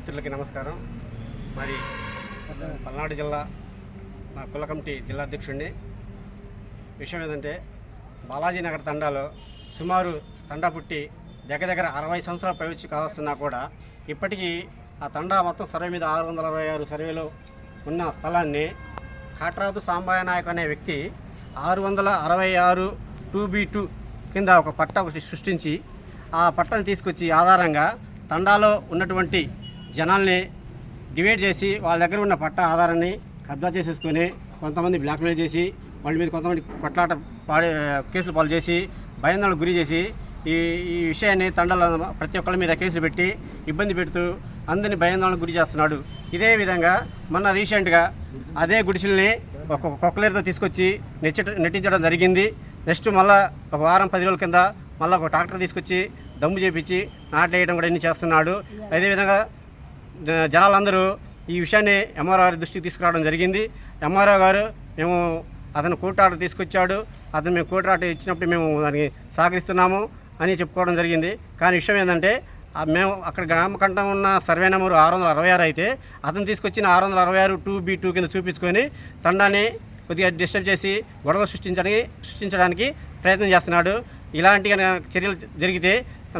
మిత్రులకి నమస్కారం. మరి పల్నాడు జిల్లా మా కుల కమిటీ జిల్లా అధ్యక్షుడిని. విషయం ఏంటంటే బాలాజీనగర్ తండాలో సుమారు తండా పుట్టి దగ్గర 60 సంవత్సరాల పైవచ్చి కావస్తున్నా కూడా ఇప్పటికీ ఆ తండా మొత్తం సర్వే మీద 666 సర్వేలో ఉన్న స్థలాన్ని కాట్రాజు సాంబయ్య నాయక్ అనే వ్యక్తి 666 2B2 కింద ఒక పట్ట సృష్టించి ఆ పట్టను తీసుకొచ్చి ఆధారంగా తండాలో ఉన్నటువంటి జనాల్ని డివైడ్ చేసి వాళ్ళ దగ్గర ఉన్న పట్ట ఆధారాన్ని కబ్జా చేసేసుకొని కొంతమంది బ్లాక్మెయిల్ చేసి వాళ్ళ మీద కొంతమంది కొట్లాట కేసులు పాలు చేసి భయాందోళనకు గురి చేసి ఈ విషయాన్ని తండాలో ప్రతి ఒక్కరి మీద కేసులు పెట్టి ఇబ్బంది పెడుతూ అందరినీ భయాందోళనకు గురి చేస్తున్నాడు. ఇదే విధంగా మొన్న రీసెంట్గా అదే గుడిసెల్ని ఒక కొక్కలేరుతో తీసుకొచ్చి నెట్టించడం జరిగింది. నెక్స్ట్ మళ్ళీ ఒక వారం 10 రోజుల కింద మళ్ళీ ఒక ట్రాక్టర్ తీసుకొచ్చి దమ్ము చేపించి నాట్లేయడం కూడా ఇన్ని చేస్తున్నాడు. అదేవిధంగా జనాలందరూ ఈ విషయాన్ని ఎంఆర్ఓ గారి దృష్టికి తీసుకురావడం జరిగింది. ఎంఆర్ఓ గారు మేము అతను కోర్టు ఆర్డర్ తీసుకొచ్చాడు, అతను మేము కోర్టు ఆర్డర్ ఇచ్చినప్పుడు మేము దానికి సహకరిస్తున్నాము అని చెప్పుకోవడం జరిగింది. కానీ విషయం ఏంటంటే మేము అక్కడ గ్రామకంఠం ఉన్న సర్వే నెంబరు 666 అయితే అతను తీసుకొచ్చిన 666 2B2 కింద చూపించుకొని తండాన్ని కొద్దిగా డిస్టర్బ్ చేసి గొడవలు సృష్టించడానికి ప్రయత్నం చేస్తున్నాడు. ఇలాంటి చర్యలు జరిగితే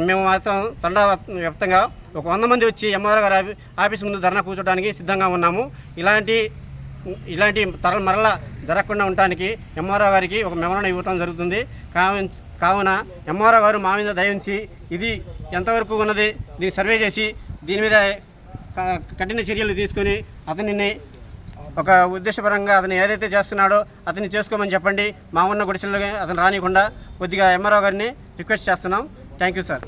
మేము మాత్రం తండా వ్యాప్తంగా ఒక 100 మంది వచ్చి ఎంఆర్ఓ గారి ఆఫీస్ ముందు ధర్నా కూర్చోడానికి సిద్ధంగా ఉన్నాము. ఇలాంటి తరలు మరలా జరగకుండా ఉండటానికి ఎంఆర్ఓ గారికి ఒక మెమోరాండం ఇవ్వడం జరుగుతుంది. కావున ఎంఆర్ఓ గారు మా మీద దయించి ఇది ఎంతవరకు ఉన్నది దీన్ని సర్వే చేసి దీని మీద కఠిన చర్యలు తీసుకొని అతనిని ఒక ఉద్దేశపరంగా అతను ఏదైతే చేస్తున్నాడో అతన్ని చేసుకోమని చెప్పండి. మా ఉన్న గుడిసెల్లో అతను రానికుండా కొద్దిగా ఎంఆర్ఓ గారిని రిక్వెస్ట్ చేస్తున్నాం. Thank you sir.